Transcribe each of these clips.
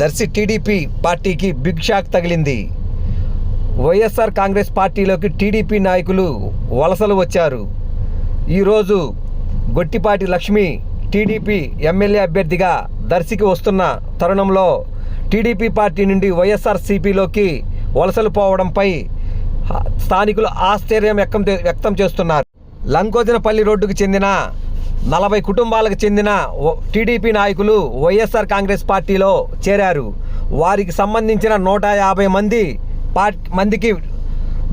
Darsi TDP పార్టీకి big shock తగిలింది. వైఎస్ఆర్ కాంగ్రెస్ పార్టీలోకి టీడీపీ నాయకులు వలసలు వచ్చారు. ఈరోజు గొట్టిపాటి లక్ష్మి టీడీపీ ఎమ్మెల్యే అభ్యర్థిగా దర్శికి వస్తున్న తరుణంలో టీడీపీ పార్టీ నుండి వైఎస్ఆర్సీపీలోకి వలసలు పోవడంపై స్థానికులు ఆశ్చర్యం వ్యక్తం చేస్తున్నారు. లంకోజనపల్లి రోడ్డుకు చెందిన 40 కుటుంబాలకు చెందిన టీడీపీ నాయకులు వైఎస్ఆర్ కాంగ్రెస్ పార్టీలో చేరారు. వారికి సంబంధించిన 150 మందికి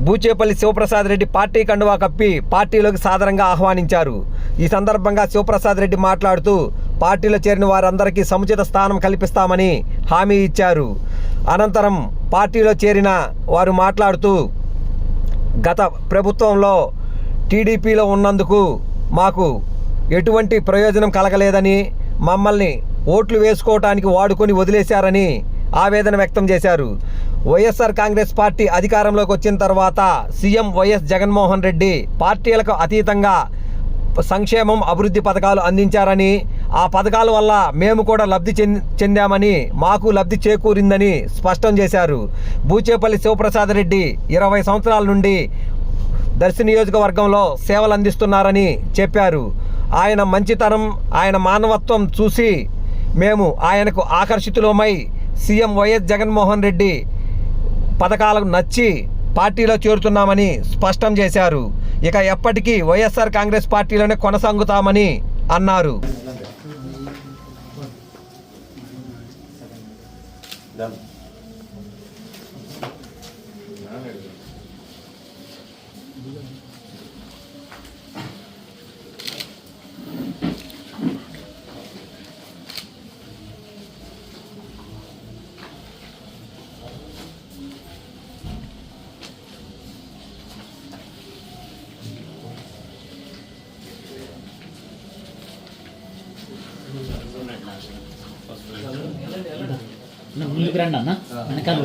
బూచేపల్లి శివప్రసాద్ రెడ్డి పార్టీ కండువా కప్పి పార్టీలోకి సాదరంగా ఆహ్వానించారు. ఈ సందర్భంగా శివప్రసాద్ రెడ్డి మాట్లాడుతూ పార్టీలో చేరిన వారందరికీ సముచిత స్థానం కల్పిస్తామని హామీ ఇచ్చారు. అనంతరం పార్టీలో చేరిన వారు మాట్లాడుతూ గత ప్రభుత్వంలో టీడీపీలో ఉన్నందుకు మాకు ఎటువంటి ప్రయోజనం కలగలేదని, మమ్మల్ని ఓట్లు వేసుకోవటానికి వాడుకొని వదిలేశారని ఆవేదన వ్యక్తం చేశారు. వైఎస్ఆర్ కాంగ్రెస్ పార్టీ అధికారంలోకి వచ్చిన తర్వాత సీఎం వైఎస్ జగన్మోహన్ రెడ్డి పార్టీలకు అతీతంగా సంక్షేమం అభివృద్ధి పథకాలు అందించారని, ఆ పథకాల వల్ల మేము కూడా లబ్ధి చెందామని, మాకు లబ్ధి చేకూరిందని స్పష్టం చేశారు. బూచేపల్లి శివప్రసాద్ రెడ్డి 20 సంవత్సరాల నుండి దర్శి నియోజకవర్గంలో సేవలు అందిస్తున్నారని చెప్పారు. ఆయన మంచితనం, ఆయన మానవత్వం చూసి మేము ఆయనకు ఆకర్షితులమై సీఎం వైఎస్ జగన్మోహన్ రెడ్డి పథకాలకు నచ్చి పార్టీలో చేరుతున్నామని స్పష్టం చేశారు. ఇక ఎప్పటికీ వైఎస్ఆర్ కాంగ్రెస్ పార్టీలోనే కొనసాగుతామని అన్నారు. ముందుకు రండి అన్న, వెనకాల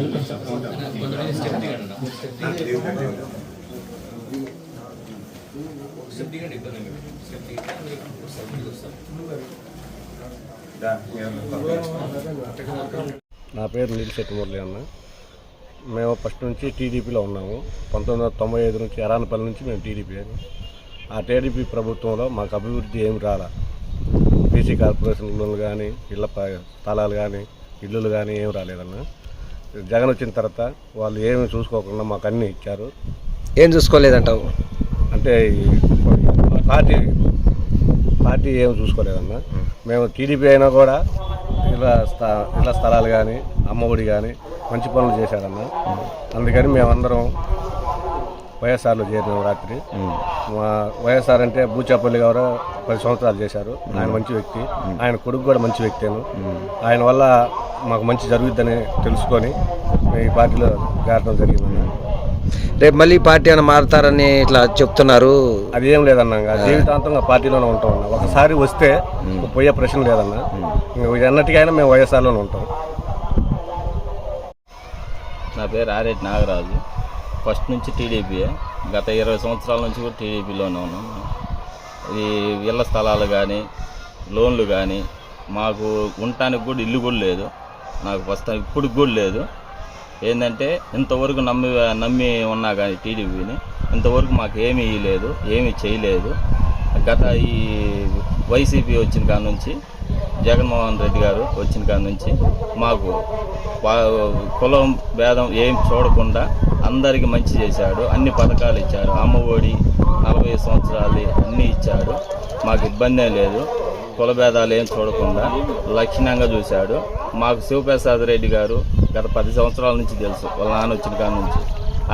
నా పేరు నీలిశెట్టి మురళి అన్న. మేము ఫస్ట్ నుంచి టీడీపీలో ఉన్నాము. 1995 నుంచి ఎరానపల్లి నుంచి మేము టీడీపీ. ఆ టీడీపీ ప్రభుత్వంలో మాకు అభివృద్ధి ఏమి రాలా. బీసీ కార్పొరేషన్ లోన్లు కానీ, ఇళ్ల స్థలాలు కానీ, ఇల్లులు కానీ ఏమి రాలేదన్న. జగన్ వచ్చిన తర్వాత వాళ్ళు ఏమి చూసుకోకుండా మాకు అన్నీ ఇచ్చారు. ఏం చూసుకోలేదంటావు? అంటే పార్టీ ఏమి చూసుకోలేదన్న. మేము టీడీపీ అయినా కూడా ఇళ్ళ స్థలాలు కానీ, అమ్మఒడి కానీ మంచి పనులు చేశారన్న. అందుకని మేమందరం వైఎస్ఆర్లో చేరినాం. రాత్రి మా వైఎస్ఆర్ అంటే బూచేపల్లి గారు 10 సంవత్సరాలు చేశారు. ఆయన మంచి వ్యక్తి, ఆయన కొడుకు కూడా మంచి వ్యక్తేను. ఆయన వల్ల మాకు మంచి జరుగుద్దని తెలుసుకొని ఈ పార్టీలో చేరడం జరిగిందన్న. రేపు మళ్ళీ పార్టీ అని మారుతారని ఇట్లా చెప్తున్నారు. అది ఏం లేదన్న, జీవితాంతంగా పార్టీలోనే ఉంటాం అన్న. ఒకసారి వస్తే పోయే ప్రశ్న లేదన్న. ఎన్నటికైనా మేము వైఎస్ఆర్లోనే ఉంటాం. నా పేరు ఆరెడ్డి నాగరాజు. ఫస్ట్ నుంచి టీడీపీయే. గత 20 సంవత్సరాల నుంచి కూడా టీడీపీలోనే ఉన్నాము. ఈ ఇళ్ల స్థలాలు కానీ, లోన్లు కానీ, మాకు ఉండటానికి కూడా ఇల్లు కూడా లేదు. నాకు ప్రస్తుతం ఇప్పుడు కూడా లేదు. ఏంటంటే ఇంతవరకు నమ్మి ఉన్నా కానీ టీడీపీని ఇంతవరకు మాకు ఏమీ ఇవ్వలేదు, ఏమీ చేయలేదు. గత ఈ వైసీపీ వచ్చిన కాడ నుంచి, జగన్మోహన్ రెడ్డి గారు వచ్చిన కాడ నుంచి మాకు కులం భేదం ఏం చూడకుండా అందరికీ మంచి చేశాడు. అన్ని పథకాలు ఇచ్చారు. అమ్మఒడి 40 సంవత్సరాలు అన్నీ ఇచ్చాడు. మాకు ఇబ్బందే లేదు. కుల భేదాలు ఏం చూడకుండా లక్షణంగా చూశాడు. మాకు శివప్రసాద్ రెడ్డి గారు గత 10 సంవత్సరాల నుంచి తెలుసు, వాళ్ళ నాన్న వచ్చిన కాడ నుంచి.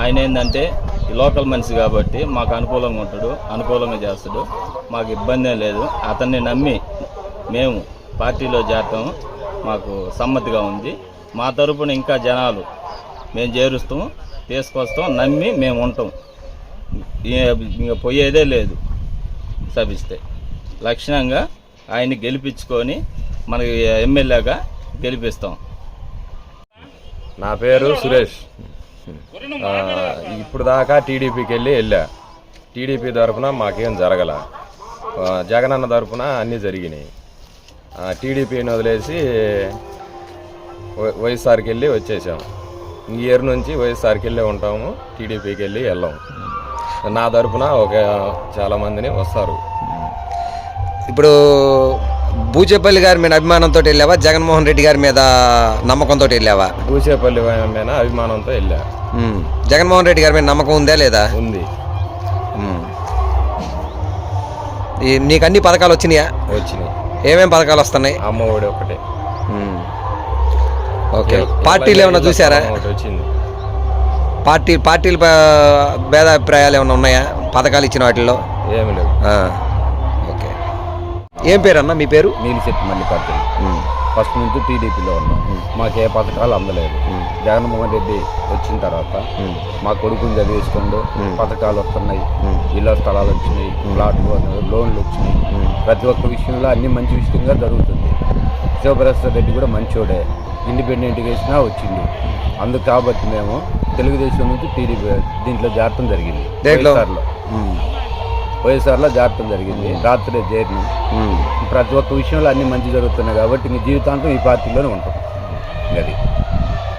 ఆయన ఏంటంటే లోకల్ మనిషి కాబట్టి మాకు అనుకూలంగా ఉంటాడు, అనుకూలంగా చేస్తాడు. మాకు ఇబ్బందే లేదు. అతన్ని నమ్మి మేము పార్టీలో చేరటం మాకు సమ్మతిగా ఉంది. మా తరపున ఇంకా జనాలు మేము చేరుస్తాం, తీసుకొస్తాం, నమ్మి మేము ఉంటాం. ఇంకా పోయేదే లేదు. సభిస్తే లక్షణంగా ఆయన్ని గెలిపించుకొని మనకి ఎమ్మెల్యేగా గెలిపిస్తాం. నా పేరు సురేష్. ఇప్పుడు దాకా టీడీపీకి వెళ్ళా. టీడీపీ తరఫున మాకేం జరగల. జగనన్న తరఫున అన్నీ జరిగినాయి. టీడీపీని వదిలేసి వైఎస్ఆర్కి వెళ్ళి వచ్చేసాము. ఈ ఇయర్ నుంచి వైఎస్ఆర్కి వెళ్ళి ఉంటాము, టీడీపీకి వెళ్ళి వెళ్ళాము. నా తరపున చాలామందిని వస్తారు. ఇప్పుడు బూచేపల్లి గారి మీద అభిమానంతో వెళ్ళావా, జగన్మోహన్ రెడ్డి గారి మీద నమ్మకంతో వెళ్ళావా? పూసేపల్లి మీద అభిమానంతో వెళ్ళా. జగన్మోహన్ రెడ్డి గారి మీద నమ్మకం ఉందా లేదా? ఉంది. నీకు అన్ని పథకాలు వచ్చినాయా? వచ్చినాయి. ఏమేం పథకాలు వస్తున్నాయి? అమ్మ ఒడి ఒకటే. ఓకే. పార్టీలు ఏమైనా చూసారా? ఒకటి వచ్చింది. పార్టీలు భేదాభిప్రాయాలు ఏమైనా ఉన్నాయా పథకాలు ఇచ్చిన వాటిల్లో? ఏమి లేవు. ఓకే. ఏం పేరు అన్న మీ పేరు? నీలిశెట్టి మల్లికార్జున. ఫస్ట్ నుంచి టీడీపీలో ఉన్నాం. మాకు ఏ పథకాలు అందలేదు. జగన్మోహన్ రెడ్డి వచ్చిన తర్వాత మా కొడుకుని చదివిస్తుండో పథకాలు వస్తున్నాయి, ఇళ్ళ స్థలాలు వచ్చినాయి, ప్లాట్లు లోన్లు వచ్చినాయి. ప్రతి ఒక్క విషయంలో అన్ని మంచి విషయంగా జరుగుతుంది. శివప్రసాద్ రెడ్డి కూడా మంచోడే, ఇండిపెండెంట్గా వేసినా వచ్చింది. అందుకు కాబట్టి మేము తెలుగుదేశం నుంచి టీడీపీ దీంట్లో చేరటం జరిగింది. వైఎస్ఆర్లో చేరటం జరిగింది. రాత్రి చేరినాం. ప్రతి ఒక్క విషయంలో అన్ని మంచి జరుగుతున్నాయి కాబట్టి ఇంక జీవితాంతం ఈ పార్టీలోనే ఉంటాం. అది